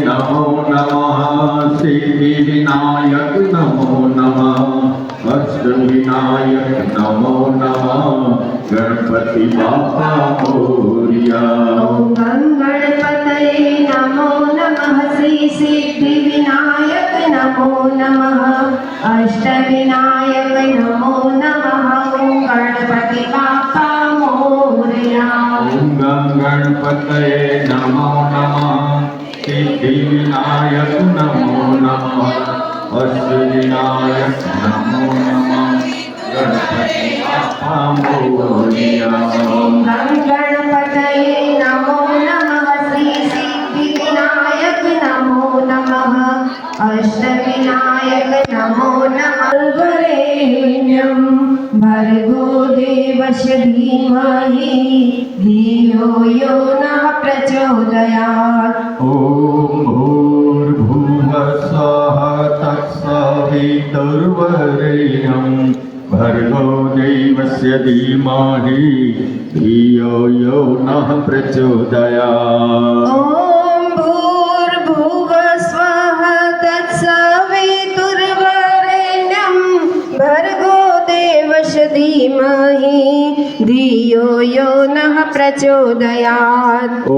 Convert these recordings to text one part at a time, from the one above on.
नमो नमः सिद्धिविनायक नमो नमः अष्टविनायक नमो नमः गणपति बापा मोरया। ओम गणपतये नमो नमः श्री सिद्धिविनायक नमो नमः अष्टविनायक नमो नमः ओम गणपति बापा मोरया। ओम गणपतये नमो नमः सिद्धिविनायक नमो नमः अष्टविनायक नमो नमः गणपति बापा मोरया। ओम गणपतये नमो नमः श्री सिद्धिविनायक नमो नमः अष्टविनायक नमो नमः वरेण्यं भर्गो देवस्य धीमहि धियो यो नः प्रचोदयात्। ॐ भूर्भुवः स्वः तत्सवितुर्वरेण्यं भर्गो देवस्य धीमहि धियो यो नः प्रचोदयात्। ॐ भूर्भुवः स्वः तत्सवितुर्वरेण्यं भर्गो देवस्य धीमहि धियो यो नः प्रचोदयात्। ॐ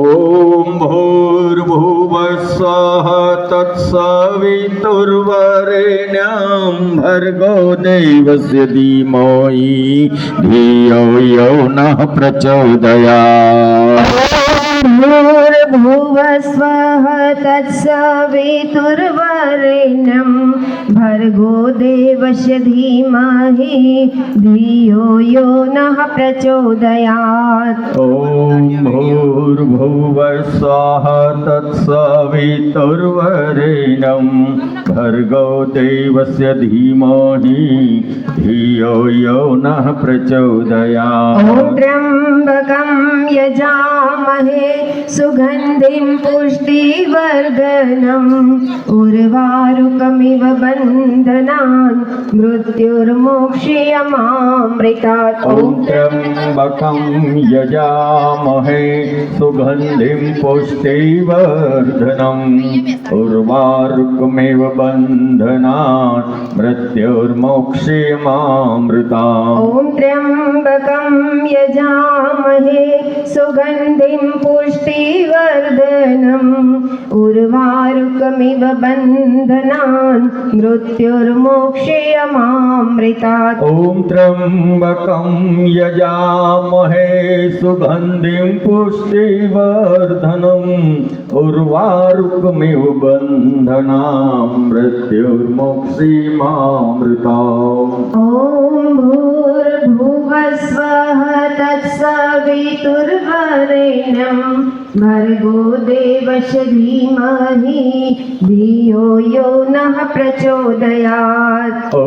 भूर्भुवः स्वः तत्सवितुर्वरेण्यं भर्गो देवस्य धीमहि धियो यो नः प्रचोदयात्। भूर्भुवः स्वः तत्सवितुर्वरेण्यं भर्गो देवस्य धीमहि धियो यो नः प्रचोदयात्। ॐ भूर्भुवः स्वः तत्सवितुर्वरेण्यं भर्गो देवस्य धीमहि धियो यो नः प्रचोदयात्। ॐ त्र्यम्बकं यजामहे सुगन्धिं पुष्टिवर्धनम् उर्वारुकमिव बन्धनान् मृत्युर्मोक्षयमामृतात्। ॐ त्र्यम्बकं यजामहे सुगन्धिं पुष्टिवर्धनम् उर्वारुकमिव बन्धनान् मृत्युर्मोक्षयमामृतात्। ॐ त्र्यम्बकं यजामहे सुगन्धिं पुष्टिवर्धनम् उर्वारुकमिव बन्धनान् मृत्युर्मोक्षयमामृतात् ॐ त्र्यम्बकं यजामहे सुगन्धिं पुष्टिवर्धनम् उर्वारुकमिव बन्धनां मृत्युर्मोक्षीमामृताम् ॐ भूर्भुवस्वः तत्सवितुर्वरेण्यं भर्गो देवस्य धीमहि धियो यो नः प्रचोदयात् ॐ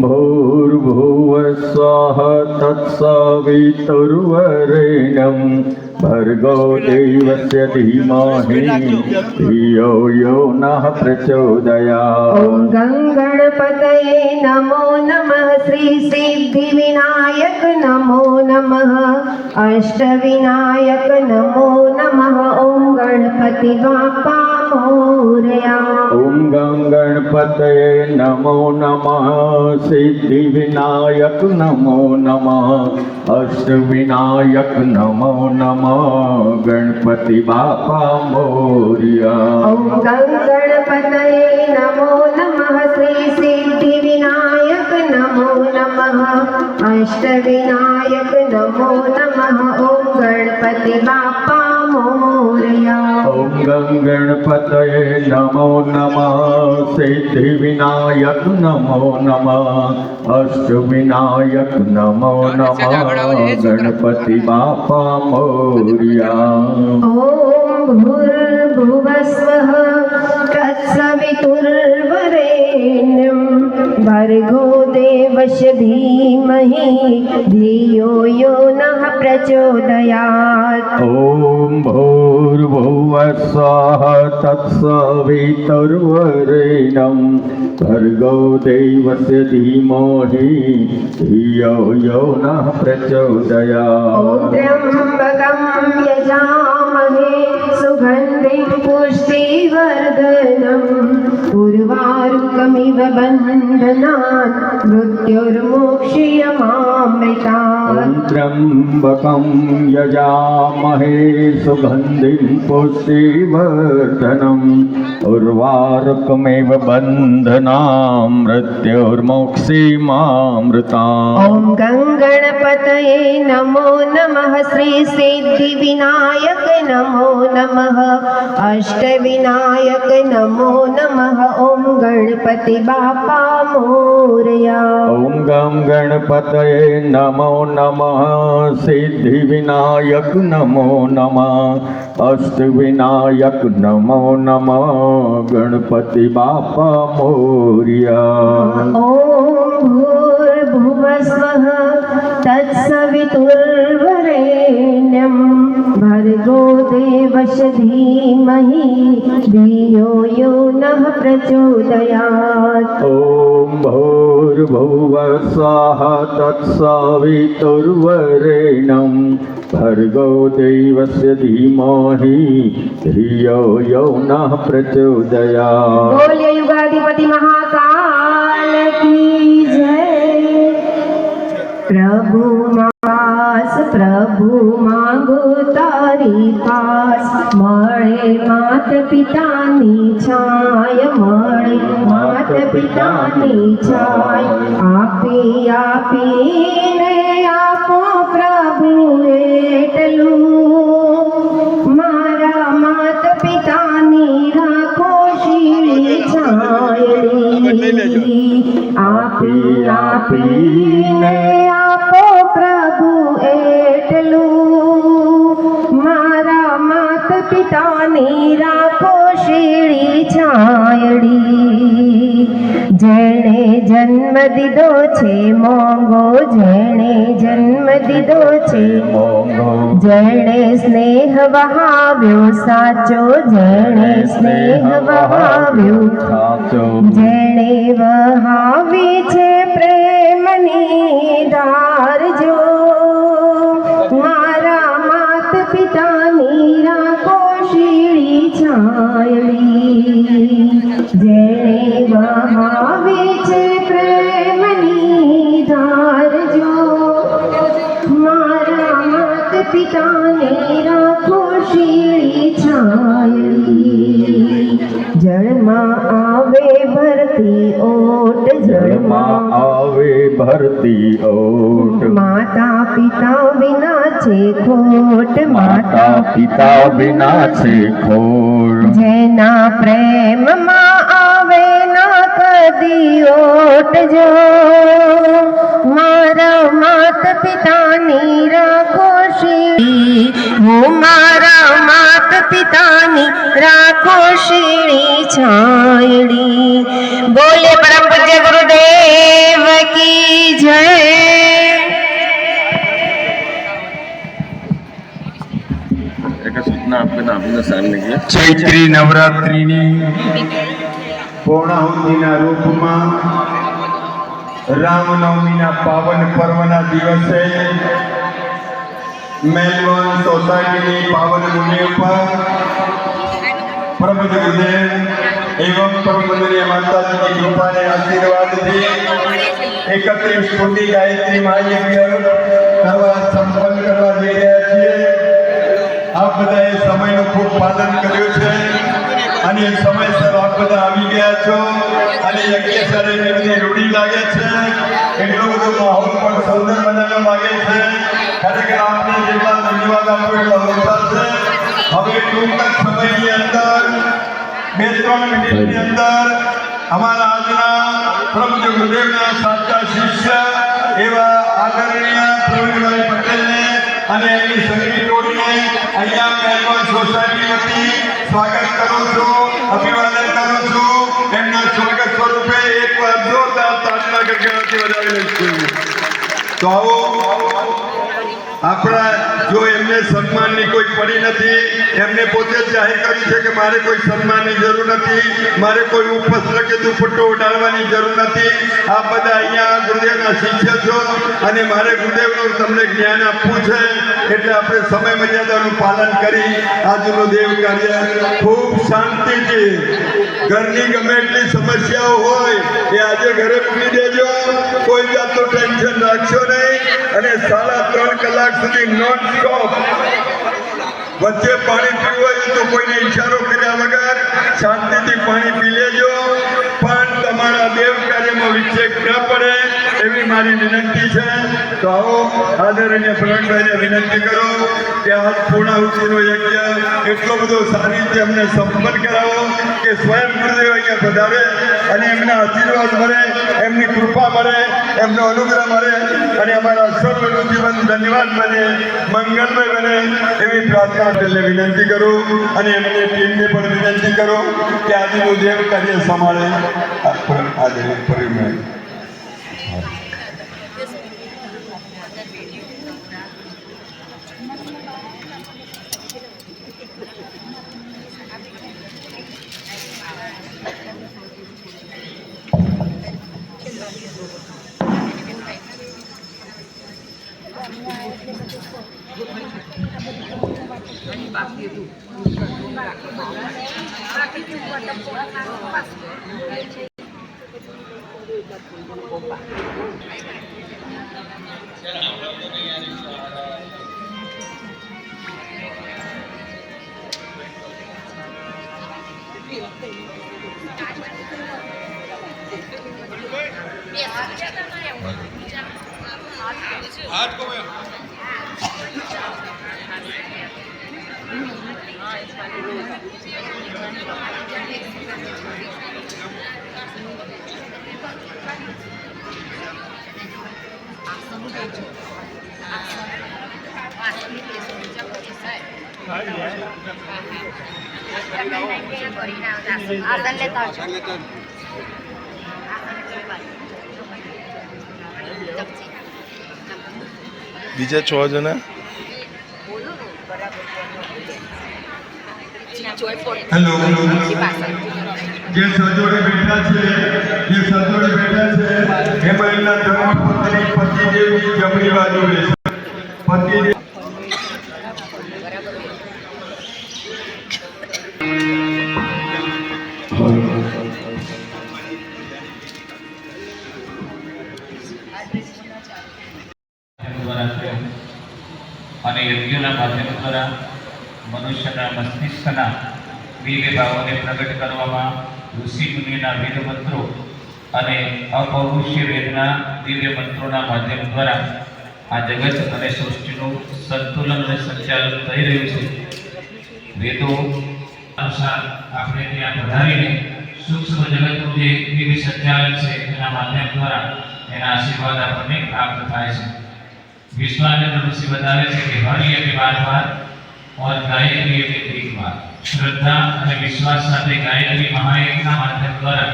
भूर्भुवः स्वः तत्सवितुर्वरेण्यं भर्गो देवस्य धीमहि धियो यो नः प्रचोदयात् ॐ गङ्गणपतये नमो नमः श्री सिद्धिविनायक नमो नमः अष्टविनायक नमो नमः ॐ गणपति बाप्पा मोरया ॐ गणपतये नमो नमः सिद्धिविनायक नमो नमः अष्टविनायक नमो नमः गणपति बाप्पा मोरया ॐ गणपतये नमो नमः श्री सिद्धिविनायक नमो नमः अष्टविनायक नमो नमः ॐ गणपति बाप्पा मोरया ॐ गणपतये नमो नमः सिद्धिविनायक नमो नमः अष्टविनायक नमो नमः गणपति बाप्पा मोरया ॐ भूर्भुवस्वः तत्सवितुर्वरेण्यं भर्गो देवस्य धीमहि धियो यो नः प्रचोदयात् ॐ भूर्भुवः स्वः तत्सवितुर्वरेण्यं भर्गो देवस्य धीमहि धियो यो नः प्रचोदयात् ॐ त्र्यम्बकं यजामहे सुगन्धिं पुष्टिवर्धनम् उर्वारुकमिव बन्धनान् मृत्युर्मोक्षयमामृतात् ॐ त्र्यम्बकं यजामहे सुगन्धिं पुष्टिवर्धनम् उर्वारुकमिव बन्धनां मृत्युर्मोक्षीमामृताम् ॐ गङ्गणपतये नमो नमः श्री सिद्धिविनायक नमो नमः अष्टविनायक नमो नमः ॐ गणपति बाप्पा मोरया ॐ गणपतये नमो नमः सिद्धिविनायक नमो नमः अष्टविनायक नमो नमः गणपति बाप्पा मोरया ॐ भूर्भुवस्वः तत्सवितुर्वरेण्यं भर्गो देवस्य धीमहि धियो यो नः प्रचोदयात् ॐ भूर्भुवः स्वः तत्सवितुर्वरेण्यं भर्गो देवस्य धीमहि धियो यो नः प्रचोदयात् बोलिए युगाधिपति महाकाल की जय प्रभु मांगो तारी पास મળે માત પિતાની છાય મળે માત પિતાની છાય આપીને આપો પ્રભુ એટલું મારા માત પિતાની રાખો શીળી છાયડી આપીને આપો પ્રભુ એટલું મારા માત પિતાની રાખો શીળી છાયડી જેણે જન્મ દીધો છે મોંઘો જેણે જન્મ દીધો છે જેણે સ્નેહ વહાવ્યો સાચો જેણે સ્નેહ વહાવ્યો જેણે વહાવી છે પ્રેમની ધાર જો મારા માત પિતાની રાખો શીળી છાયડી જેણે વહાવી છે પ્રેમની ધાર જો મારા માત પિતાને રાખો શીળી છાયડી ભરતી ઓટ માતા પિતા વિના છે ખોટ માતા પિતા વિના છે ખોટ જેના પ્રેમમાં આવે ના કદી ઓટ જો મારા માત પિતાની રાખો શીળી હું મારા માત પિતાની રાખો શીળી છાયડી બોલે પરમ પૂજ્ય ગુરુદેવ કી જય एक सूचना आपके नाम के सामने की ચૈત્રી નવરાત્રિની પૂર્ણાહુતિના રૂપમાં રામનવમીના પાવન પર્વના દિવસે મેલબોર્ન સોસાયટીની પાવન ભૂમિ ઉપર પરમ ગુરુદેવ એવં પરમ પૂજનીય માતાજીની કૃપાને આશીર્વાદથી 31 ફૂટી ગાયત્રી મહાયજ્ઞ કરવા સંપન્ન કરવા જઈ રહ્યા છીએ. આપ બધાએ સમયનું ખૂબ પાલન કર્યું છે અને સમયસર આપ બધા આવી ગયા છો અને યજ્ઞશાળે એમની રૂઢી લાગે છે. એટલો બધો માહોલ પણ સુંદર મજાનો લાગે છે. ખરેખર આપને જેટલા ધન્યવાદ આપો એટલા ઓછા છે. હવે ટૂંક જ સમયની અંદર 2-3 મિનિટની અંદર અમારા આજના પ્રભુ ગુરુદેવના સાચા શિષ્ય એવા આદરણીય પ્રવીણભાઈ પટેલને અને એમની સંગીત ટોળીને અહીંયા મેલબોર્ન સોસાયટી વતી સ્વાગત કરું છું, અભિવાદન કરું છું. એમના સ્વાગત સ્વરૂપે એકવાર જોરદાર તાળીના ગણગણાટથી વધાવી લઈશું. તો આવો આપણા જો એમને સન્માનની કોઈ પડી નથી, એમને પોતે જ જાહેર કર્યું છે કે મારે કોઈ સન્માનની જરૂર નથી, મારે કોઈ ઉપવસ્ત્ર કે દુપટ્ટો ઉડાડવાની જરૂર નથી. આપ બધા અહીંયા ગુરુદેવના શિષ્ય છો અને મારે ગુરુદેવનું તમને જ્ઞાન આપવું છે એટલે આપણે સમય મર્યાદાનું પાલન કરી આજનું દેવ કાર્ય ખૂબ શાંતિથી ઘરની ગમે એટલી સમસ્યાઓ હોય એ આજે ઘરે મૂકી દેજો. કોઈ જાતનું ટેન્શન રાખશો નહીં અને 3.5 કલાક સુધી નોન સ્ટોપ વચ્ચે પાણી પીવું હોય તો કોઈને ઈશારો કર્યા વગર શાંતિથી પાણી પી લેજો. પણ તમારા દેવ કાર્યમાં વિક્ષેપ ન પડે એવી મારી વિનંતી છે. તો આવો આદરણીય પ્રવીણભાઈને વિનંતી કરો કે આજ પૂર્ણાહુતિનો યજ્ઞ એટલો બધો સારી રીતે અમને સંપન્ન કરાવો કે સ્વયં ગુરુદેવ અહીંયા પધારે અને એમના આશીર્વાદ મળે, એમની કૃપા મળે, એમનો અનુગ્રહ મળે અને અમારા સર્વનું જીવન ધન્યવાદ બને, મંગલમય બને એવી પ્રાર્થના એટલે વિનંતી કરું અને એમની ટીમને પણ વિનંતી કરો કે આજનું દેવ કાર્ય સંભાળે આદરણીય પ્રવીણભાઈ. બીજા 6 જણા હેલો જે સજોડે બેઠા છે એમાં એમના તમામ પત્ની પતિદેવની જમણી બાજુ બેસે. પતિદેવ અને યજ્ઞના માધ્યમ દ્વારા મનુષ્યના મસ્તિષ્કના વિવેક ભાવોને પ્રગટ કરવામાં ઋષિ મુનિના વેદ મંત્રો અને અપૌરુષીય વેદના દિવ્ય મંત્રોના માધ્યમ દ્વારા આ જગત અને સૃષ્ટિનું સંતુલન અને સંચાલન થઈ રહ્યું છે. વેદો અનુસાર આપણે ત્યાં પધારીને સૂક્ષ્મ જગતનું જે દિવ્ય સંચાલન છે એના માધ્યમ દ્વારા એના આશીર્વાદ આપણને પ્રાપ્ત થાય છે. વિશ્વામિત્ર ઋષિ बतावे છે કે હર યજ્ઞ 12 बार और गायत्री यज्ञ 3 बार. श्रद्धा અને વિશ્વાસ સાથે ગાયત્રી મહાયજ્ઞના માધ્યમ દ્વારા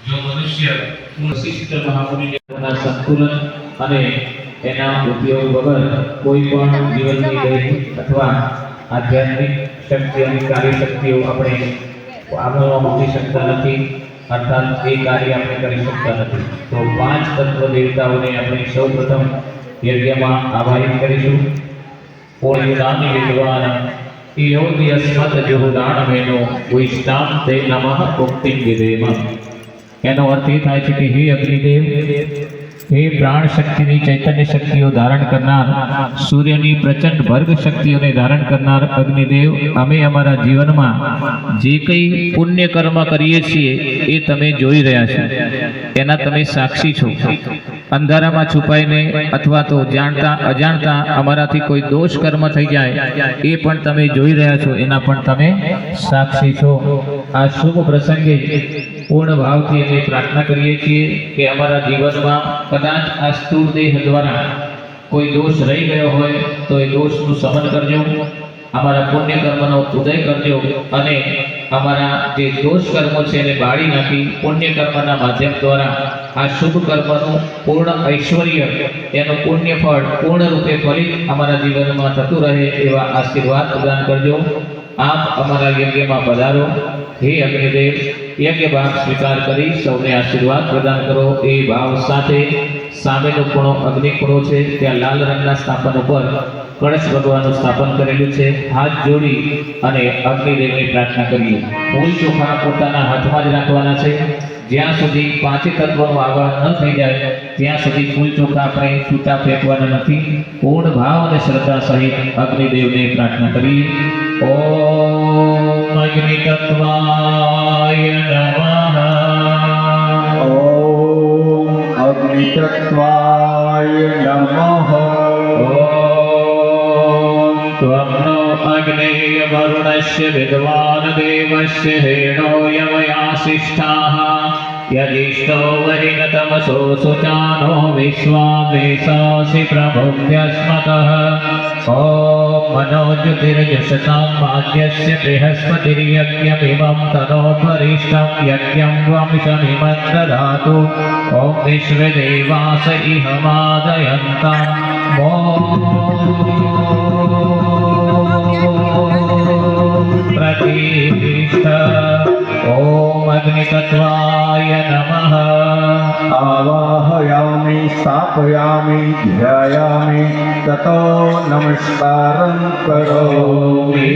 જો મનુષ્ય વશિષ્ઠ મહામુનિના સંતુલન અને એના ઉપયોગ વગર કોઈ પણ જીવનની દૈહિક અથવા આધ્યાત્મિક શક્તિ અને કાર્યશક્તિઓ આપણે આમાં મૂકી શકતા નથી, અર્થાત એ કાર્ય આપણે કરી શકતા નથી. તો 5 તત્વ દેવતાઓને આપણે સૌપ્રથમ યજ્ઞમાં આવાહિત કરીશું. ઓળિદાની વિદ્વાન યોગી અસ્મત જુહુદાન મેનો વિષ્ટામ તે નમઃ ઉક્તિમ વિદેમ. એનો અર્થ એ થાય છે કે હે અગ્નિદેવ, હે પ્રાણ શક્તિની ચૈતન્ય શક્તિઓ ધારણ કરનાર, સૂર્યની પ્રચંડ ભર્ગ શક્તિઓને ધારણ કરનાર અગ્નિદેવ, અમે અમારા જીવનમાં જે કંઈ પુણ્ય કર્મ કરીએ છીએ એ તમે જોઈ રહ્યા છો, એના તમે સાક્ષી છો. અંધારામાં છુપાઈને અથવા તો જાણતા અજાણતા અમારાથી કોઈ દોષ કર્મ થઈ જાય એ પણ તમે જોઈ રહ્યા છો, એના પણ તમે સાક્ષી છો. આ શુભ પ્રસંગે પૂર્ણ ભાવથી અમે પ્રાર્થના કરીએ છીએ કે અમારા જીવનમાં કદાચ આ સ્થૂળ દેહ દ્વારા કોઈ દોષ રહી ગયો હોય તો એ દોષનું શમન કરજો, અમારા પુણ્ય કર્મનો ઉદય કરજો અને અમારા જે દોષ કર્મો છે એને બાળી નાખી પુણ્ય કર્મના માધ્યમ દ્વારા આ શુભ કર્મનું પૂર્ણ ઐશ્વર્ય, એનું પુણ્ય ફળ પૂર્ણ રૂપે ફલિત અમારા જીવનમાં થતું રહે એવા આશીર્વાદ પ્રદાન કરજો. આપ અમારા યજ્ઞમાં પધારો. હે અગ્નિદેવ, યજ્ઞ ભાગ સ્વીકાર કરી સૌને આશીર્વાદ પ્રદાન કરો. એ ભાવ સાથે સામેનો ખૂણો અગ્નિ ખૂણો છે, ત્યાં લાલ રંગના સ્થાપન ઉપર કળશ ભગવાનનું સ્થાપન કરેલું છે. હાથ જોડી અને અગ્નિદેવની પ્રાર્થના કરીએ. ફૂલ ચોખા પોતાના હાથમાં જ રાખવાના છે. જ્યાં સુધી પાંચે તત્વનું આવાહન ન થઈ જાય ત્યાં સુધી ફૂલ ચોખા આપણે છૂટા ફેંકવાના નથી. પૂર્ણ ભાવ અને શ્રદ્ધા સહિત અગ્નિદેવને પ્રાર્થના કરીએ. ઓમ અગ્નિ તત્વાય નમઃ. ઓમ અગ્નિ તત્વાય નમઃ. ઓમ ત્વમ્નો અગ્નેય વરુણસ્ય વિદ્વાન દેવસ્ય હેણો યમયાસિષ્ઠાઃ યજિષ્ઠો વરિણતમસો સુચાનો વિશ્વામેશાસि પ્રભુભ્યસ્મતઃ. ઓમ મનોજ્યોતિર્યશતાં માદ્યસ્ય બૃહસ્પતિર્યજ્ઞમિમં તનોત્વરિષ્ઠં યજ્ઞં વંશમિમં દધાતુ. ઓમ વિશ્વદેવાસ ઇહમાદયન્तं. પ્રતિષ્ઠ. ઓમ અગ્નિતત્વાય નમઃ. આવાહયામિ સ્થાપયામિ ધ્યાયામિ તતો નમસ્કારં કરોમિ.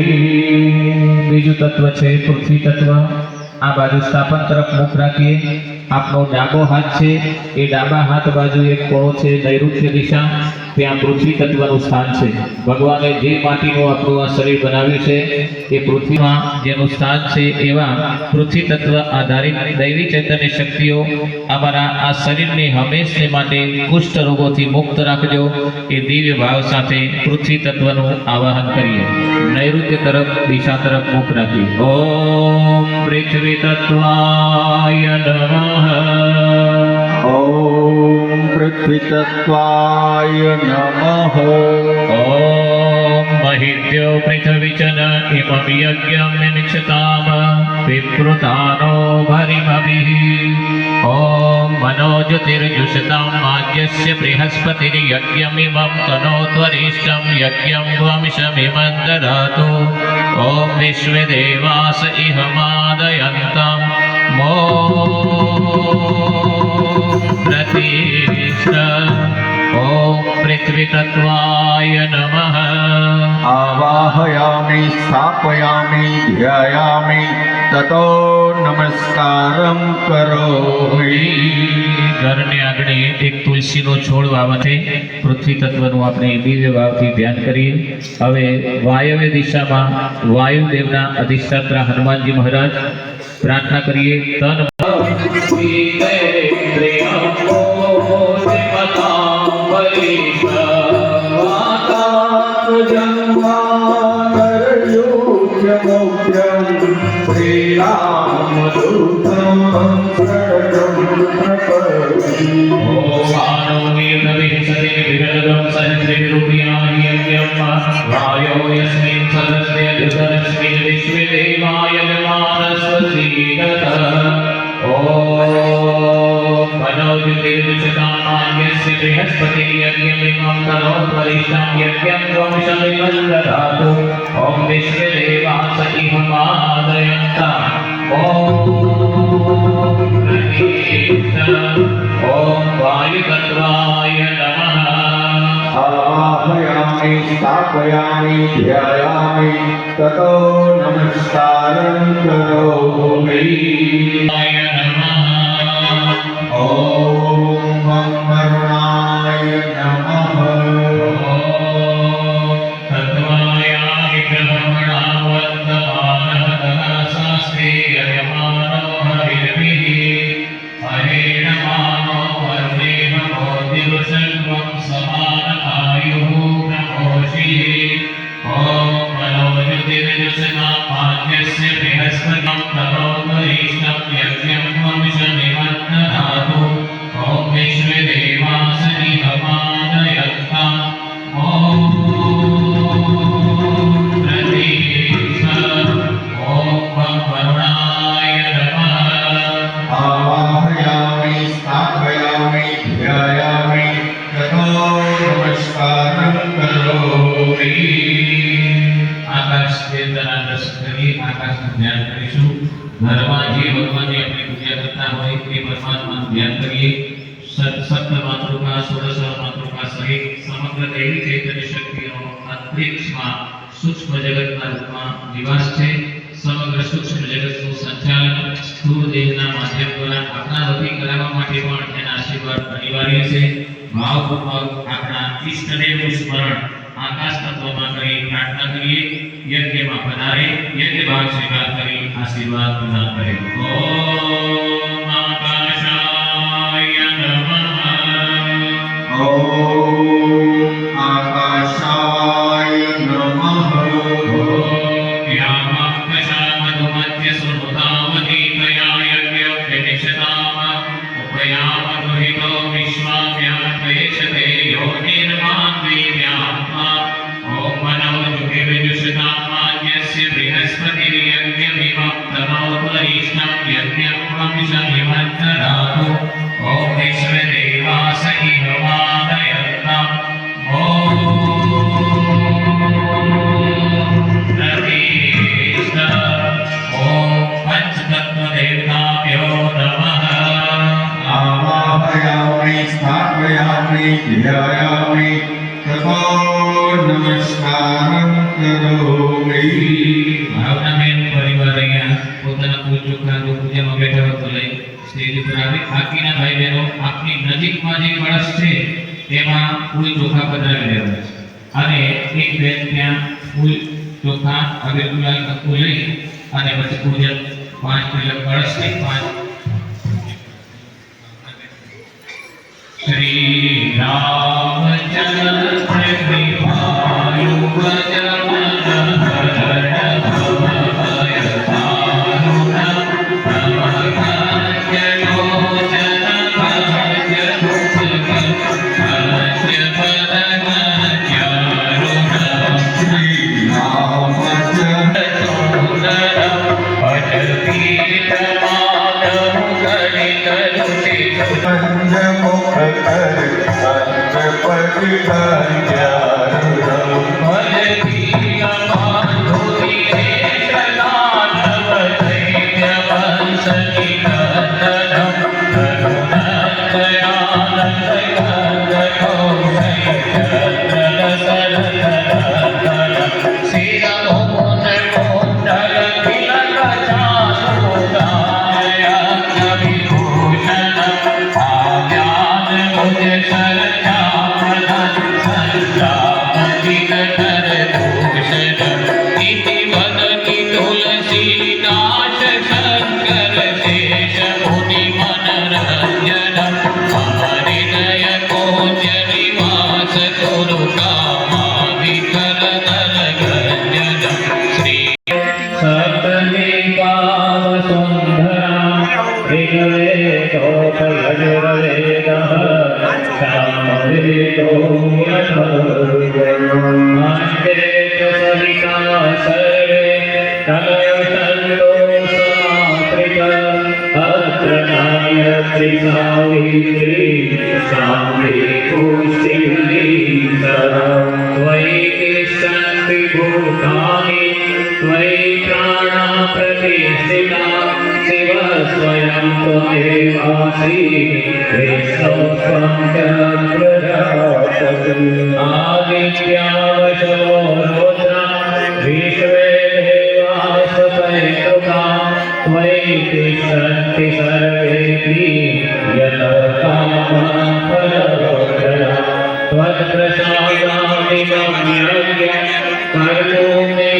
બીજું તત્વ છે પૃથ્વી તત્વ. આ બાજુ સ્થાપન તરફ મુખ રાખીએ. આપનો ડાબો હાથ છે એ ડાબા હાથ બાજુ એક કોણો છે નૈઋત્ય દિશા, ત્યાં પૃથ્વી તત્વનું સ્થાન છે. ભગવાને જે માટીનું આપણું આ શરીર બનાવ્યું છે એ પૃથ્વીમાં જેનું સ્થાન છે એવા પૃથ્વી તત્વ આધારિત દૈવી ચૈતન્ય શક્તિઓ અમારા આ શરીરને હંમેશને માટે કુષ્ઠ રોગોથી મુક્ત રાખજો. એ દિવ્ય ભાવ સાથે પૃથ્વી તત્વનું આવાહન કરીએ. નૈઋત્ય તરફ દિશા તરફ મુખ રાખીએ. ઓમ પૃથ્વી તત્વાય નમઃ. ઓમ પૃથ્વી તત્વાય નમઃ. ઓમ મહિદ્યો પૃથ્વીચન ઇમં યજ્ઞં નિક્ષતામ વિપ્રુતાનો ભરિમભિઃ. ઓમ મનોજ્યોતિર્યુષતાં માદ્યસ્ય બૃહસ્પતિર્યજ્ઞમિમં તનોત્વરિષ્ઠં યજ્ઞં વંશમિમં દધાતુ. ઓમ વિશ્વદેવાસ ઇહમાદયન્तं. પ્રતિષ્ઠ. ઓમ પૃથ્વી તત્વાય નમઃ. આવાહયામિ સ્થાપયામિ ધ્યાયામિ તતો નમસ્કારં કરોમિ. ઘરની આંગણે એક તુલસીનો છોડ વાવતે પૃથ્વી તત્વનું આપણે દિવ્ય ભાવથી ધ્યાન કરીએ. હવે વાયવ્ય દિશામાં વાયુદેવના અધિષ્ઠાતા હનુમાનજી મહારાજ પ્રાર્થના કરીએ. તન सौख्यं श्रीरामदूतं शरणं प्रपद्ये। ॐ आनोमेतभिः सतिः विरलगं सन्निधिरूपिणाह्यव्यं वायो यस्मिन् सदस्य दुतरस्मिन् विश्वे देवाय विमानस्वसीदत। ॐ मनोजुतिर्दुषकामान्यस्य बृहस्पतिर्यज्ञमिमं तनोत्वरिष्ठं यज्ञं त्वं ददातु। ॐ विश्वदेवास इममादयन्तम्। ॐ ॐ वायुतत्त्वाय नमः। आवाहयामि स्थापयामि ध्यायामि ततो नमस्कारं करोमि। आय नमः। ॐ वरुणाय नमः। तत्त्वाय विग्रहमणावन्तमानः शास्त्रे यजमानो हरिर्भिः हरेण मानो वरुणेन मोदिरुषङ्गं समानआयुः प्रमोषिः। ॐ मनोजुतिर्दुषकामान्यस्य बृहस्पतिं तनोत्वरिष्ठं यज्ञं त्वमिषमिमन्नधातु। ॐ विश्वदेवास इममादयन्तम्। ॐ प्रतीक्षा। ॐ वरुणाय नमः। आवाहयामि स्थापयामि ध्यायामि ततो नमस्कारं करोमि। आकाश चेतना दर्शन करिए, आकाश का ध्यान करीશું। ઘરમાં જે ભગવાનની આપણે પૂજા કરતા હોય તે પરમાત્માનું ધ્યાન કરીએ। સપ્ત માતૃકા 16 માતૃકા સહિત સમગ્ર દૈવી ચૈતન્ય શક્તિનો અંતરિક્ષમાં સૂક્ષ્મ જગતના રૂપમાં નિવાસ છે। સમગ્ર સૂક્ષ્મ જગતનું સંચાલન સ્થૂળ દેહના માધ્યમ દ્વારા આપણા વતી કરાવવા માટે પણ એના આશીર્વાદ અનિવાર્ય છે। ભાવપૂર્વક આપણા ઈષ્ટદેવનું સ્મરણ आकाश तत्वમાં કરી પ્રાર્થના કરીએ। યજ્ઞમાં પધારે યજ્ઞ ભાગ સ્વીકાર કરી આશીર્વાદ પ્રદાન કરે। ઓમ આકાશાય નમઃ। ॐ आकाशाय नमः। आवाहयामि स्थापयामि ध्यायामि ततो नमस्कारं करोमि। ભાવનાબેન પરિવાર અહીંયા પોતાના પૂજ ચોખાનું પૂજામાં બેઠા હતો લઈ સ્ટેજ ઉપર આવી બાકીના ભાઈ બહેનો આપની નજીકમાં જે કળશ છે તેમાં ફૂલ ચોખા પધરાવી રહ્યા છે અને એક બેન ત્યાં ફૂલ ચોખા હવે ગુલાલ કપૂર લઈ અને પછી પૂજન 5 પેલા કળશથી 5 श्री रामचंद्र कृपालु वचन हरण भय दारुण भवभय लोचन भय दुख भय पदन चारुण श्री रामचंद्र अजर पीठ माधव गणित रुचि पंचमुख कर पंचपति बंजारुणम। मुझे शरण सप्तदीपावसुन्धरा ऋग्वेदोपयजुर्वेदः सामवेदो यथर्वणो अन्ते च सविता सर्वे तदर्थन्तो समाश्रितः अत्र गायत्री सावित्री शान्ति पुष्टिः त्वयि तिष्ठन्ति भूतानि त्वयि प्राणा प्रतिष्ठिता शिव स्वयं त्वमेवासि विष्णु त्वं च प्रजापतिः आदित्यावशो रुद्रा विश्वे देवासुपैतुका त्वयि तिष्ठन्ति सर्वेऽपि यतः कामः फलप्रदा त्वत्प्रसादादिकं यज्ञं कर्तुं मे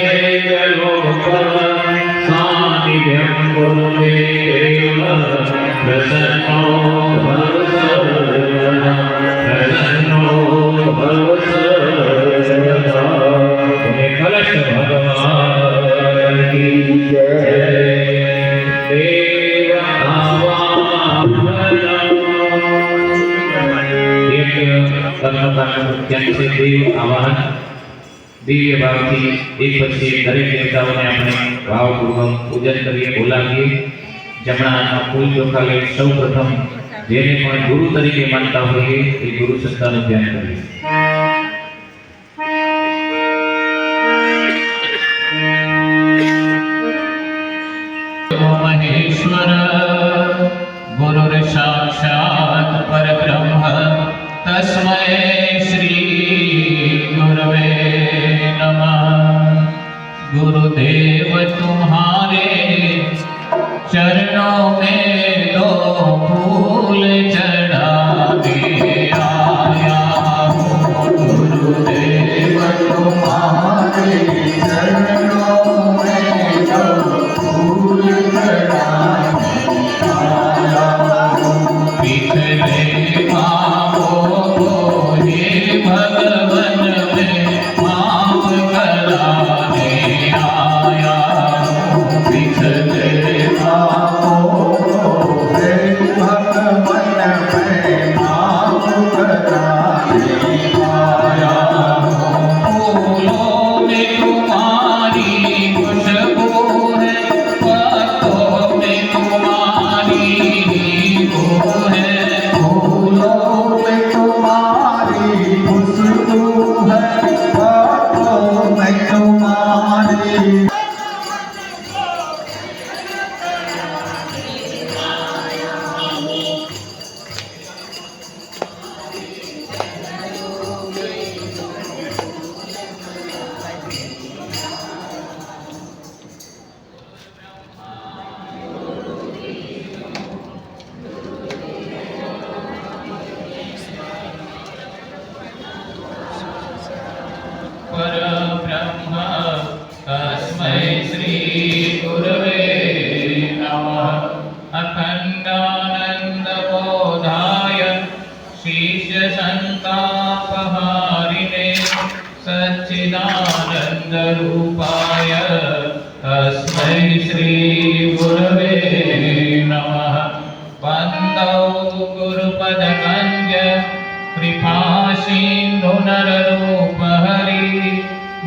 जलोपः सानिध्यं कुरु मे देव प्रसन्नो भव सर्वदा प्रसन्नो भव सर्वदा कलश भगवान की जय देव आवाहन दिव्य भावથી એક પછી દરેક દેવતાઓને આપણે ભાવપૂર્વક પૂજન કરીએ બોલાવીએ જમણા હાથમાં ફૂલ ચોખા લઈ સૌ પ્રથમ જેને પણ ગુરુ તરીકે માનતા હોઈએ એ ગુરુ સત્તાનું ધ્યાન કરીએ महेश्वर गुरुर् साक्षात् परब्रह्म तस्मै श्री गुरवे नमः। गुरुदेव तुम्हारे चरणों में दो फूल चढ़ाने आया हूँ। गुरुदेव तुम्हारे चरणों में दो फूल चढ़ाने आया हूँ। पिछले पापों को हे भगवन में माफ कराने आया हूँ। पिछले पापों को हे भगवन में माफ कराने आया हूँ। फूलों में तुम्हारी खुशबू है, पत्तों में तुम्हारी नींबू है, फूलों में तुम्हारी खुशबू है, पत्तों में तुम्हारी परब्रह्म तस्मै श्री गुरवे नमः। अखण्डानन्दबोधाय शिष्यसन्तापहारिणे सच्चिदानन्दरूपाय तस्मै श्री गुरवे नमः। वन्दौ गुरुपदकञ्ज कृपासिन्धुनररूपहरि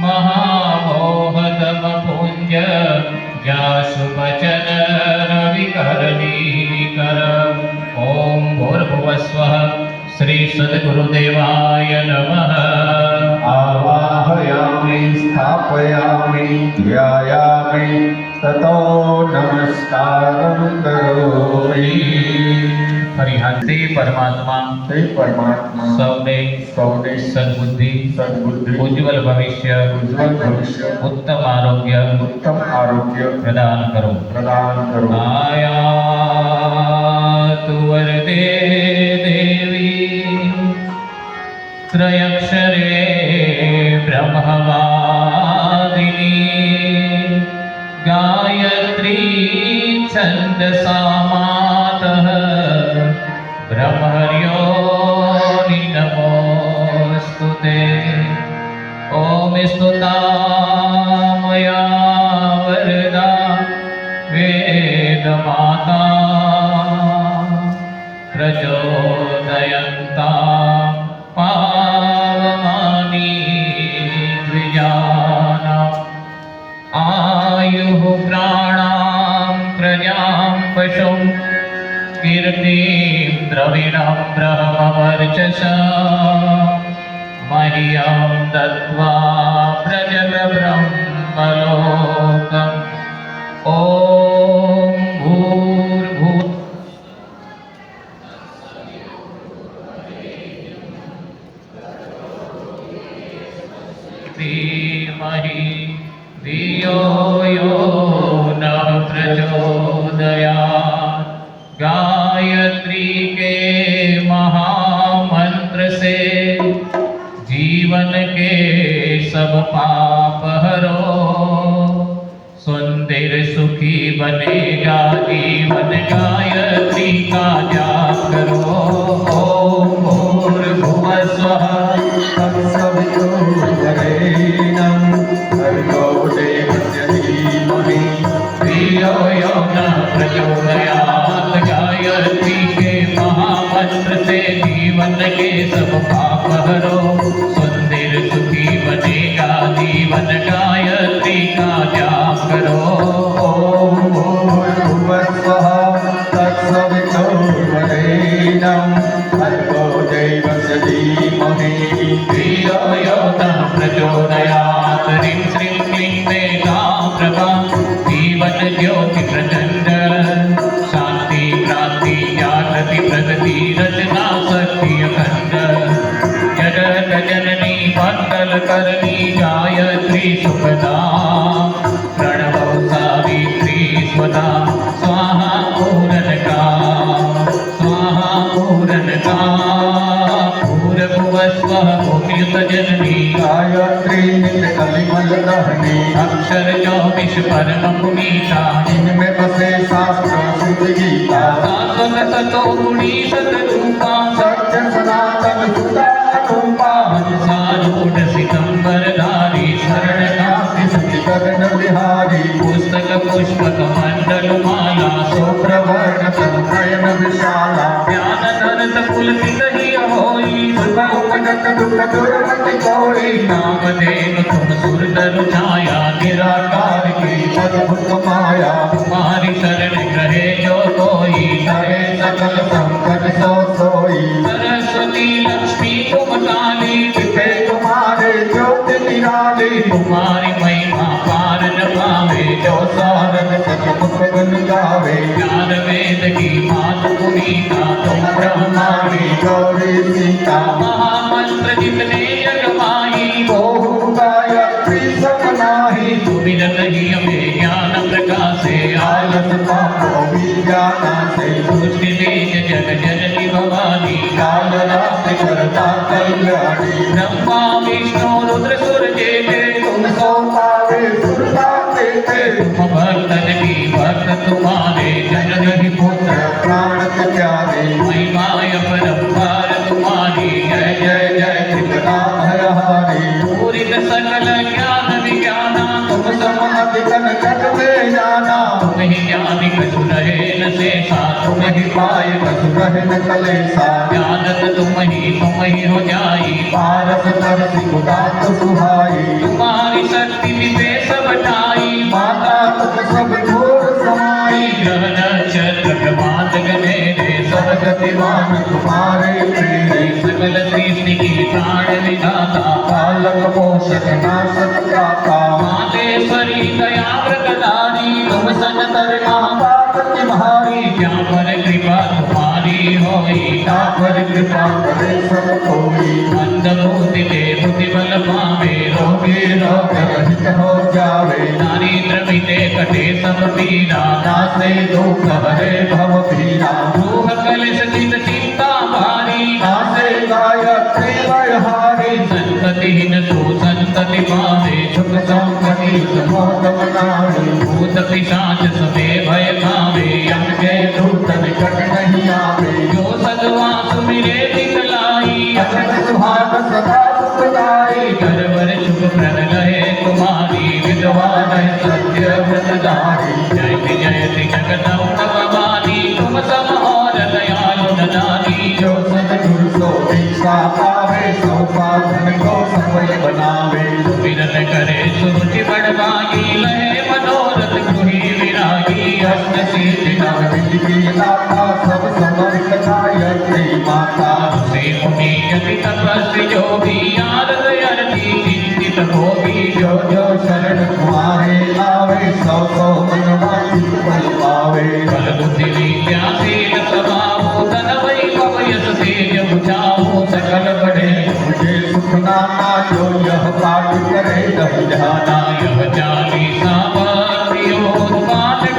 महामोहतमपुञ्ज जाशुवचन रविकरनीकर। ॐ भूर्भुवस्वः श्री सद्गुरुदेवाय नमः। आवाहयामि स्थापयामि ध्यायामि ततो नमस्कारं करोमि। ફરી હાથ તે પરમાત્મા સૌને સદબુદ્ધિ ઉજ્જવલ ભવિષ્ય ઉત્તમ આરોગ્ય પ્રદાન કરો। આયાતુ વરદે દેવી ત્રયક્ષરે બ્રહ્મવાદિની ગાયત્રી છંદસામાતઃ ब्रह्मर्योनि नमोस्तुते। ॐ स्तुता मया वरदा माता प्रचोदयन्ता पावमानि द्विजाना आयुः प्राणां प्रजां पशुं कीर्तिं द्रविणं ब्रह्मवर्चसा मह्यं दत्त्वा प्रजगब्रह्मलोकम् ॐ भूर्भुवः धीमहि धियो यो नः प्रचोदयात्। गायत्री के महामंत्र से जीवन के सब पाप हरो, सुंदर सुखी बनेगा जीवन, गायत्री का जाप करो। ओम भूर्भुवः स्वः तत्सवितुर्वरेण्यं भर्गो देवस्य धीमहि धियो यो नः प्रचोदयात्। गायत्री के महामंत्र से जीवन के सब पाप हरो, सुंदर सुखी बनेगा जीवन, गायत्री का जाप करो। ओम भूर्भुवः स्वः तत्सवितुर्वरेण्यं भर्गो देवस्य धीमहि धियो यो नः प्रचोदयात्। ह्रीं श्रीं क्लीं मेधा प्रभा जीवन ज्योति प्रचंड, शांति क्रांति जागृति प्रगति रचना शक्ति अखंड। जगत जननी मंगल करनी गायत्री सुखदा, प्रणवो सावित्री स्वदा स्वाहा पूरनका स्वाहा पूरनका। भूर्भुवः स्वः भूमियुत जननी गायत्री नित्यकलिमलदहनी अक्षर ज्योतिष परम पुनीता। इनमें बसे शास्त्र शुद्ध गीता शाश्वत सतो गुणी सतरूपा, सत्य सनातन सुता अनुपा हंसारूढ़ सितंबर धारी शरण कांति सचिकरण विहारी पुस्तक पुष्पक मंडल माला शुभ्रवर्ण संभयन विशाला ज्ञान धरत पुलकित ही होई। सुख उपजत दुख दुर्मति कोई नामदेव तुम सुरदर छाया, निराकार की अद्भुत माया तुम्हारी शरण ग्रहे जो कोई। करे सकल संकट सो सोई सरस्वती लक्ष्मी तुम काली, हे तुम्हारे ज्योति निराली तुम्हारी महिमा पार न पावे। जो सारन सतमुख गुण गावे ज्ञान वेद की मात पुनीता, तुम ब्रह्माणी गौरी सीता महामंत्र जितने जग माही। ओम गायत्री सकनाहि सुमिरत ही हमें ज्ञान प्रकाशे आलस आलस पापो विज्ञानासे सृष्टि बीज जग जननी भवानी। काल रात्रि करता कल्याणी ब्रह्मा विष्णु रुद्र सुर जेते, तुम सो पावे सुरता देते तुम भक्तन की भक्त तुम्हारे। जनन ही पुत्र प्राण त्यागे महिमाय परम्पार तुम्हारी। जय जय जय त्रिकटा भयहारी पूरित सकल ज्ञान विज्ञाना, तुम सम अधिकन जग में जाना तुम ही ज्ञानी कछु रहे न शेषा। तुम ही पाए कसु रहन कलेसा ज्ञानत तुम ही हो जाई। पारस परसि उदात सुहाई तुम्हारी शक्ति विशेष बटाई। माता तुम सब घोर समाई ग्रह नक्षत्र प्रभात गणेरे, सब गतिमान तुम्हारे प्रेरे सकल सृष्टि की प्राण विधाता। पालक पोषक नाशक त्राता मातेश्वरी दया व्रतधारी, तुम सनतर महापापति भारी क्या पर कृपा तुम्हारी होई। तापर कृपा करे सब कोई मंद बुद्धि दे बुद्धि बल पावे। रोगी रोग रहित हो जावे दारिद्र मिटे कटे सब पीड़ा। नासे दुख हरे भव पीरा रूह कलेश चित चिंता भारी। नासे गायत्री वयहारी संततिहीन सु संतति पावे। सुख संपत्ति सुमोद मनावे भूत पिशाच सबे भय खावे। यम के दूत निकट नहीं आवे जो सदवा सुमिरे दिखलाई। अचल सुहाग सदा सुखदाई करवर शुभ प्रद लहे तुम्हारी। विद्वान सत्य व्रतधारी जयति जयति जगदम्ब यति तपस्वी जोगी नारद अरती चिंतित भोगी जो जो शरण तुम्हारे आवे सौ सौ मन वांछित फल पावे बल बुद्धि विद्या शील स्वभाव धन वैभव यश तेज बुझाओ सकल बढ़े मुझे सुख नामा जो यह पाठ करे दही जाना यह चालीसा पाठ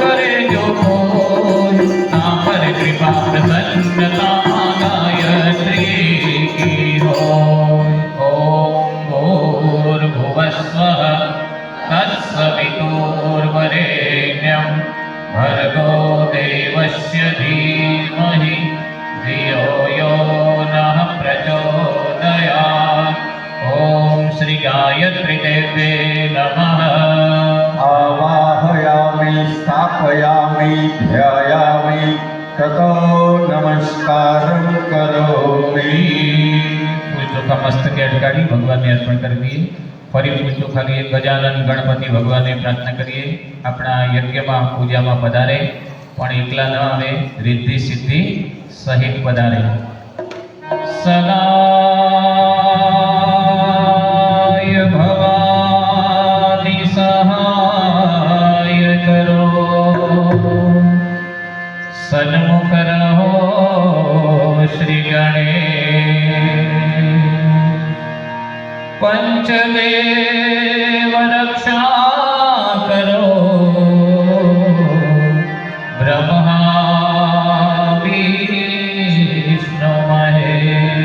करे जो कोई ना पर कृपा प्रसन्नता गायत्री की हो। ओम भूर्भुवस्वः तत्सवितुर्वरेण्यं भर्गो देवस्य धीमहि धियो यो नः प्रचोदयात्। ओम श्री गायत्री देवे नमः। आवाहयामि स्थापयामि ध्यायामि ततो नमस्कारं करोमि। फूल चोखा मस्तके अटकाड़ी भगवान ने अर्पण कर दिए। फरी फूल चोखा लिए गजानन गणपति भगवान ने प्रार्थना करिए अपना यज्ञ में पूजा में पधारे पण एकला न आवे रिद्धि सिद्धि सहित पधारे। सदाय भवानी सहाय करो सन्मुख रहो श्री गणेश। पंचदेव रक्षा करो ब्रह्मा विष्णु महेश।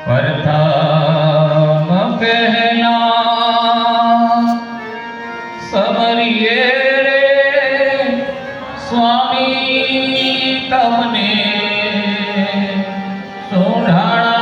प्रथम पहला समरिए रे स्वामी तमने सोढ़ाड़ा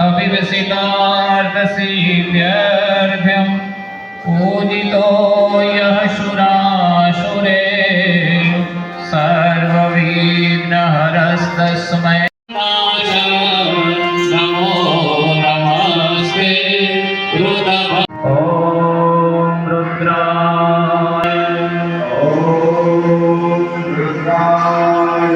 अभिवसितार्थसिद्ध्यर्थं पूजितो यः शुराशुरे सर्वविघ्नहरस्तस्मै नमो नमस्ते ॐ रुद्राय रुद्राय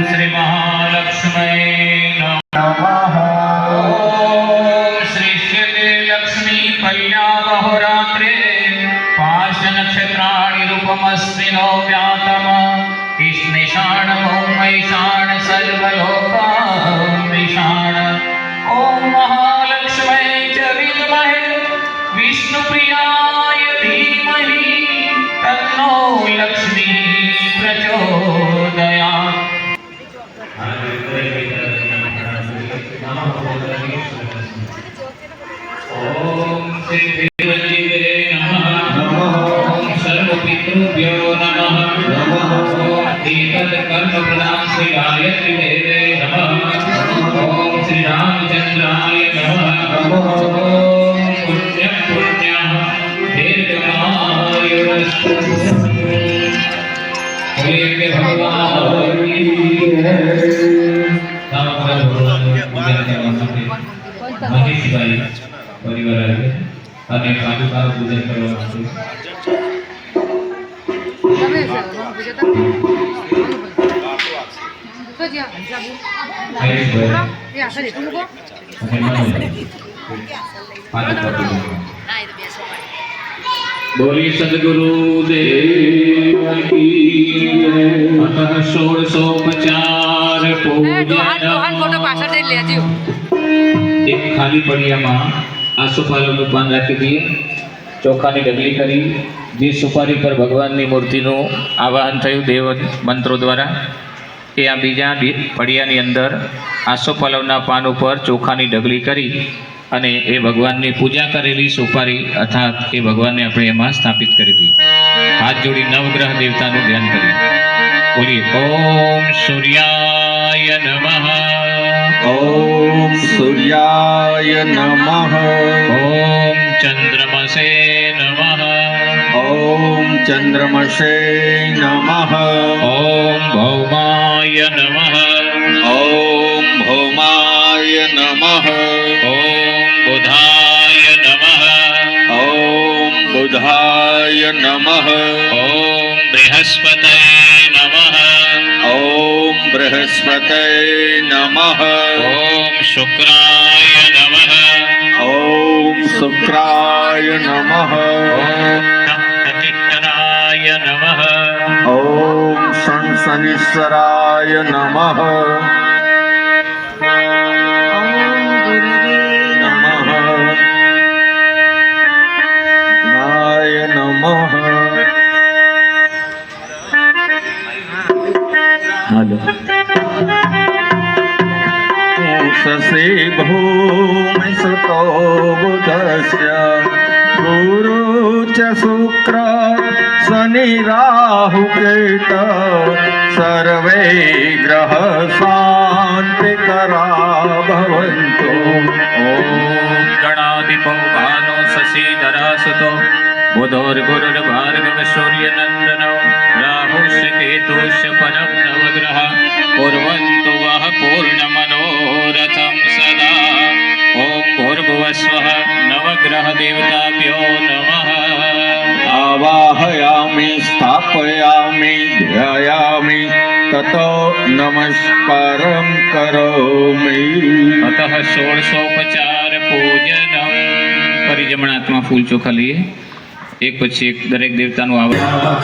श्री महालक्ष्मी नमः। श्री श्री लक्ष्मी कल्या बहुरात्रे पाश नक्षत्राणि रूपमस्मिनो व्यातम ईशान भौमैशान सर्वलोकामीशान ॐ महालक्ष्मै च विद्महे विष्णुप्रियाय धीमहि तन्नो लक्ष्मी प्रचोदयात्। ॐ सिद्धिविनायके नमः। ॐ सर्वपितृभ्यो नमः। कर्मप्रदां श्री गायत्री देवे नमः। ॐ श्री रामचंद्राय नमः। ॐ पुण्यं पुण्यः दीर्घमायुरस्तु। बोलिए भगवान की મહેશભાઈ પરિવાર આવે અને પાદુકાનું પૂજન કરવા માટે बोली सदगुरु देव की अतः 1650 एक खाली पड़ियाમાં આસોપાલવનું પાન રાખી દઈએ, ચોખાની ડગલી કરી જે સુપારી પર ભગવાનની મૂર્તિનું આવાહન થયું દેવ મંત્રો દ્વારા, એ આ બીજા પડિયાની અંદર આસોપાલવના પાન ઉપર ચોખાની ડગલી કરી અને એ ભગવાનની પૂજા કરેલી સુપારી અર્થાત એ ભગવાનને આપણે એમાં સ્થાપિત કરી દઈએ. હાથ જોડી નવગ્રહ દેવતાનું ધ્યાન કરીએ. બોલીએ ઓમ સૂર્યાય નમઃ. ઓમ સૂર્યાય નમઃ. ઓમ ચંદ્રમસે નમઃ. ઓમ ચંદ્રમસે નમઃ. ઓમ ભૌમાય નમઃ. ઓમ ભૌમાય નમઃ. ઓમ બુધાય નમઃ. ઓમ બુધાય નમઃ. ઓમ બૃહસ્પતય નમઃ. ઓમ બૃહસ્પતય નમઃ. ઓમ શુક્રાય નમઃ. ઓમ શુક્રાય નમઃ. ઓમ નક્તિકરાય નમઃ. ઓમ શનિશ્ચરાય નમઃ. शशि भूमि सुतो बुधस्य गुरु च शुक्र शनि राहु केत सर्वे ग्रह शांतिकरा भवन्तु. ओम गणाधिपो भानो शशिधरा सुतो बुधोर्गुरुर्भार्गव सूर्यनंदनो राहुश्च केतुश्च परं नवग्रह कुर्वन्तु वः पूर्णमनोरथं सदा. ओम भूर्भुवस्वः नवग्रह देवताभ्यो नमः. आवाहयामि स्थापयामि ध्यायामि ततो नमस्कारं करोमि. अतः 1650 पूजनम. ફરી જમણા હાથમાં ફૂલ ચોખા લઈએ, એક પછી એક દરેક દેવતાનું આવાહન.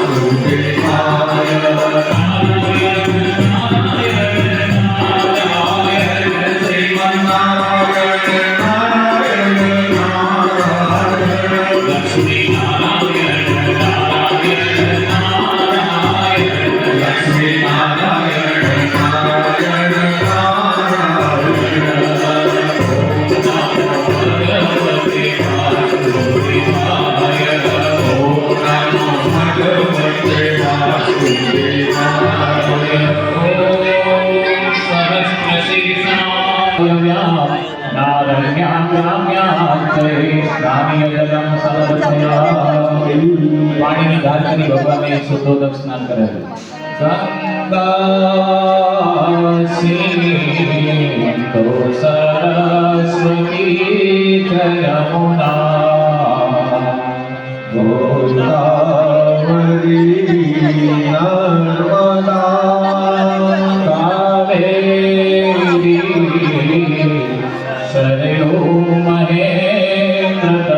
પાણીની ધાર કરી ભગવાનને શુદ્ધોદક સ્નાન કરાવ્યું. ગંગા સિંધુ સરસ્વતી યમુના ગોદાવરી નર્મદા કાવેરી સરયુ મહેન્દ્ર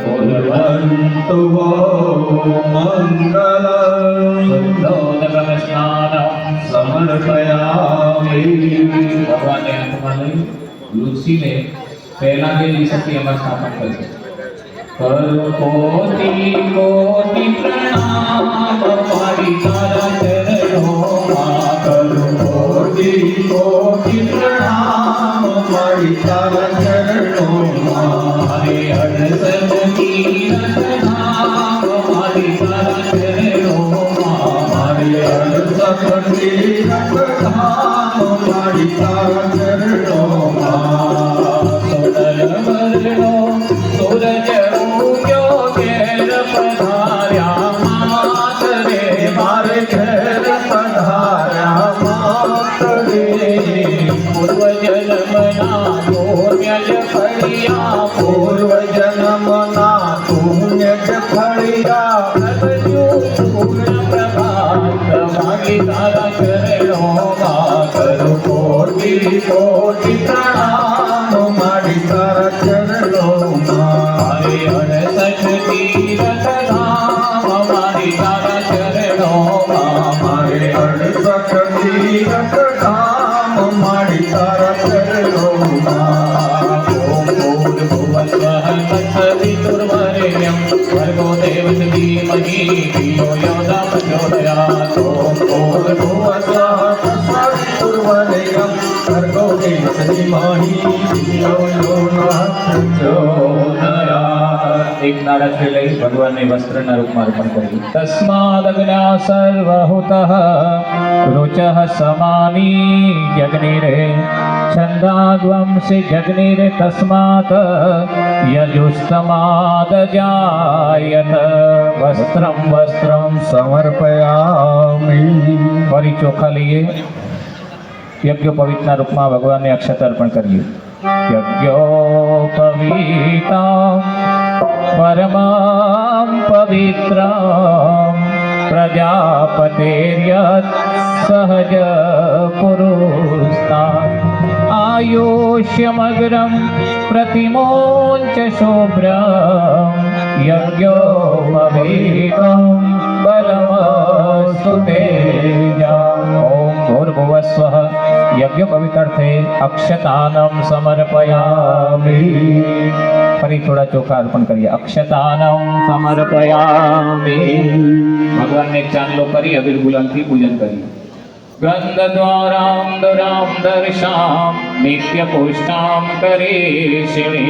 कुर्वन्तु वो मङ्गलम् समर्पयामि। भगवान ने हाथમાં લઈ તુલસીને પહેલા બે દિવસથી એમાં સ્થાપન કરશે। કરું કોટી કોટી પ્રણામ મારી તારા ચરણોમાં, કરું कोटि कोटि प्रणाम मारी तारा चरणों હરે હરસદ તીરથ નામ મારી તારા ચરણોમાં, मारी सकती रखधाम मारी तारा चरणों સોનલ વરનો સૂરજ ઉગ્યો ઘેર પધાર્યા માત રે मारे घर पधारा मात रे પૂર્વ જન્મના પુણ્ય જ ફળિયા पूर्व जन्म ना पुण्य फलिया પૂર્ણ પ્રભાત મારી તારા ચરણોમાં, करो कोटि कोटि प्रणाम मारी तारा चरणों હરે હરસઠ તીરથ ધામ મારી તારા ચરણોમાં, मारे अड़सठ तीरथ धाम मारी तारा चरणों तत्सवितुर्वरेण्यं भर्गो देवस्य धीमहि धियो यो न प्रचोदयात्। पूर्वदेयं भर्गो देवस्य धीमहि धियो यो न प्रचोदयात्। एक नारद लई भगवान ने वस्त्रना रूपમાં અર્પણ કર્યું। તસ્માદગ્ના સર્વહુતઃ રુચઃ સમાની જગ્નિરે છંદાદ્વંસી જગ્નિરે તસ્માત યજુસ્તમાદજાયત વસ્ત્રમ વસ્ત્રમ समर्पयामि। ફરી ચોખા લઈએ। યજ્ઞોપવીતના રૂપમાં ભગવાનને અક્ષત અર્પણ કરીએ। યજ્ઞોપવીતં પરમં પવિત્રં પ્રજાપતિર્યત સહજ પુરુષાત આયુષ્યમગ્રમ પ્રતિમોંચ શુભ્રમ યજ્ઞોપવીતં બલમસ્તુ તેજઃ। ઓમ ભૂર્ભુવસ્વઃ યજ્ઞોપવીતાર્થે અક્ષતાનમ સમર્પયામિ। ફરી થોડા ચોખા અર્પણ કરીએ। અક્ષતાનમ સમર્પયામિ। ભગવાનને ચાંદલો કરી અબીર ગુલાલથી પૂજન કરીએ। ગંધદ્વારામ દરામ દર્શામ નિત્ય પુષ્ટામ કરીષિણી।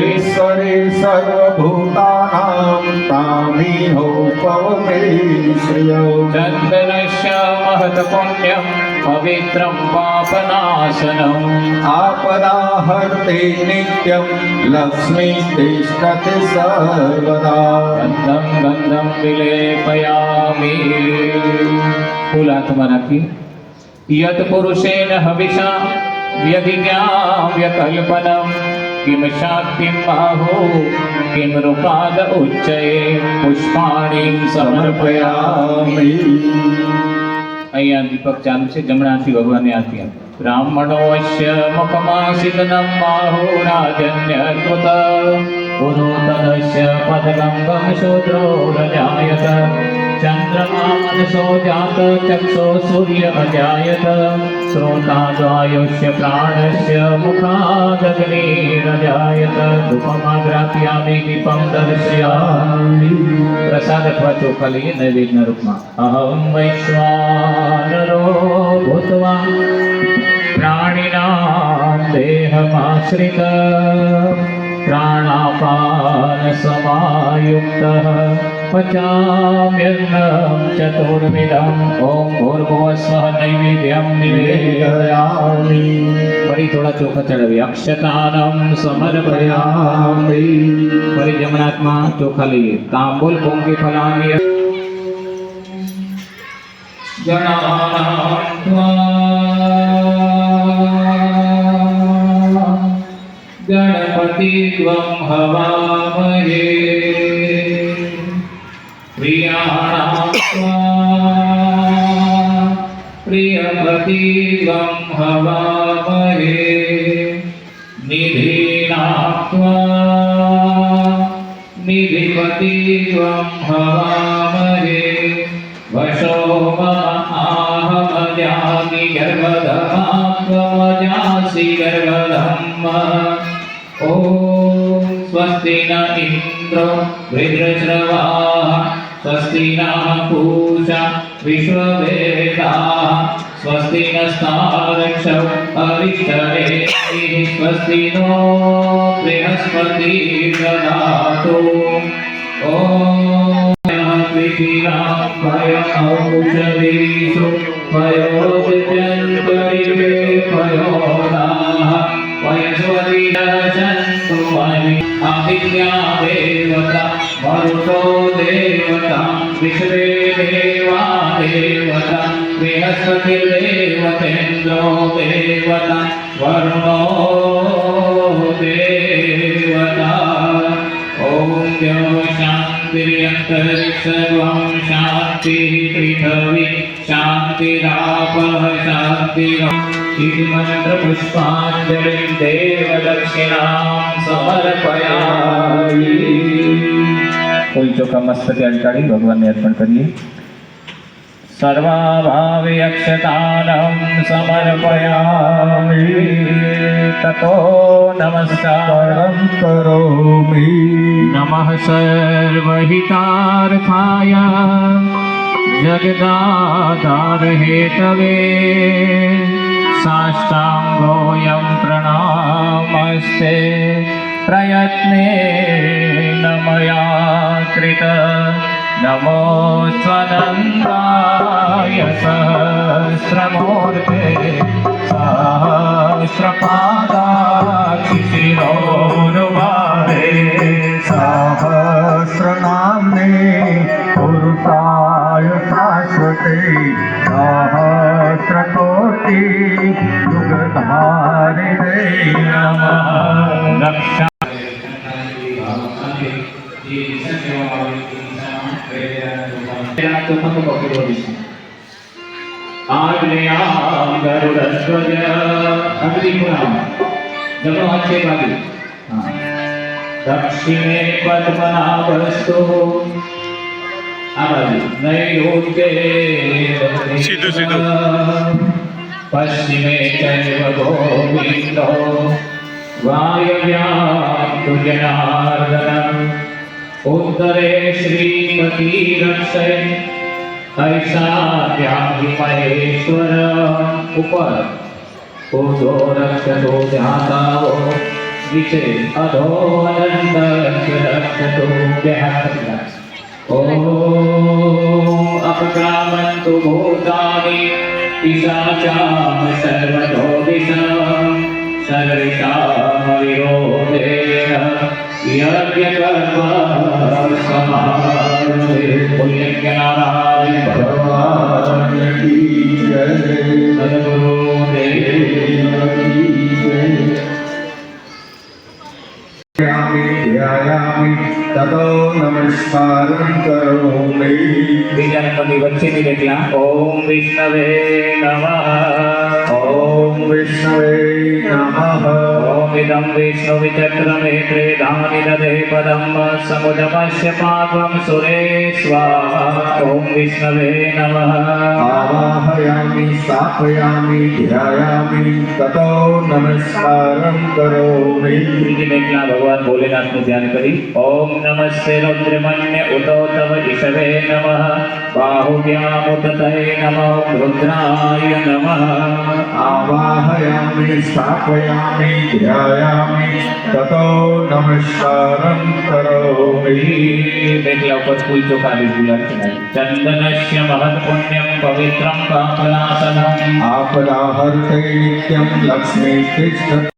ईश्वरे सर्वभूतानां तामिहो पवने श्रियो ચંદનસ્ય મહત પુણ્યમ પવિત્રમ પાપનાશનમ। आपदाहर्ते नित्यं लक्ष्मी तिष्ठति सर्वदा। ગંધમ ગંધમ વિલેપયામિ। ફૂલ હાથમાં રાખી યત પુરુષેન હવિષા વ્યધિજ્ઞામ વ્યકલ્પનમ કિમ શાક્તિમ બાહો કિમ રૂપાદ ઉચ્ચયે પુષ્પાણીમ સમર્પયામિ। અહીંયા દીપક ચાલુ છે। જમણા હાથથી ભગવાનને આરતી આપો। બ્રાહ્મણોસ્ય મુખમાસિતનમ બાહુરાજન્યકૃત પુરોતરસ્ય પદલંબમ શૂદ્રો રજાયત ચંદ્રમા મનસો જાત ચક્ષો સૂર્ય અજાયત શ્રોતાદ્વાયુષ્ય પ્રાણસ્ય મુખાદગ્નિરજાયત ધૂપમાગ્રાપ્યામિ દીપમ દર્શયામિ। પ્રસાદ અથવા ચોખા લઈએ નૈવેદ્યના રૂપમાં। અહમ વૈશ્વાનરો ભૂત્વા પ્રાણિનાં દેહમાશ્રિત પ્રાણાપાન સમાયુક્તઃ પચામ્યન્નં ચતુર્વિધં। ઓમ ભૂર્ભુવસ્વઃ નૈવેદ્યં નિવેદયામિ। ફરી થોડા ચોખા ચડાવીએ। અક્ષતાનમ સમર્પયામિ। ફરી જમણા હાથમાં ચોખા લઈએ। તાંબૂલ પોંગી ફલાની ગણાનાં ગણપતિ ત્વં હવામહે પ્રિયાણાં प्रियपति त्वं हवामहे निधिनात्वा निधिपति त्वं हवामहे वशो अहमजामि गर्भधमात्मजासि गर्भधम् ॐ स्वस्ति न इन्द्रो वृद्धश्रवाः स्वस्ति नः पूषा विश्ववेदाः स्वस्ति नस्तारक्षौ अरिष्टनेमिः स्वस्ति नो बृहस्पतिर्दधातु ॐ पृथिव्यां पयमौषधीषु पयोजन्परिवे पयोदाः वयस्वतिदशन्तु आदित्या देवता मरुतो देवता विश्वे देवा देवता बृहस्पतिर्देवतेन्द्रो देवता वरुणो देवता ॐ द्यौ शान्तिरन्तरिक्षं शान्तिः पृथिवी शान्तिरापः शान्तिः इति मन्त्रपुष्पाञ्जलिं देवदक्षिणां समर्पयामि। फूल चोखा मस्तके अंटाड़ी भगवान ने अर्पण करिए। सर्वाभावे अक्षतानं समर्पयामि ततो नमस्कारं करोमि। नमः सर्वहितार्थाय जगदाधारहेतवे साष्टाङ्गोऽयं प्रणामस्ते प्रयत्नेन मया कृत नमो स्वदन्ताय सहस्रमूर्ते सहस्रपादाक्षिशिरोरुबाहे सहस्रनाम्ने पुरुषाय शाश्वते सहस्रकोटि युगधारिणे नमः रक्षा आज्ञयां गरुडध्वज अगदी पुन्हा जमो हातचे बाजू दक्षिणे पद्मनाभस्तु आ बाजू नैऋत्ये पश्चिमे चैव गोविन्दो वायव्यां तु जनार्दनम् उत्तरे श्रीपतिरक्षय ऐशान्यां हि महेश्वर ऊपर ऊर्ध्वो रक्षतो ध्यातावो नीचे अधो अनन्तस्य रक्षतो ध्याता ॐ अपक्रामन्तु भूतानि पिशाचाः सर्वतो दिशां सर्वेषामविरोधेन यज्ञकर्म समारभे पुण्यज्ञनारायण भगवान की जय सद्गुरु देव की जय। ध्यायामि ततो नमस्कारं करोमि। बीजा नंबरनी वच्चेनी देखला ओम विष्णवे नमः ओम विष्णवे नमः। ओम इदं विष्णुविचक्रमेत्रे धानि दधे पदं समुदमस्य पापं सुरे स्वाहा ओम विष्णवे नमः। आवाहयामि स्थापयामि ध्यायामि ततो नमस्कारं करोमि। बीजी देखला भगवान भोलेनाथ નું ધ્યાન કરી ओम नमस्ते रुद्रमन्य उतो तव ईशवे नमः बाहुभ्यामुदतये नमो रुद्राय नमः। आवाहयामि स्थापयामि ध्यायामि ततो नमस्कारं करोमि। देखला ऊपर फूल चोखा गुलाब चंदनस्य महत् पुण्यं पवित्रं पापनाशनम् आपदाहर्ते नित्यं लक्ष्मी तिष्ठति।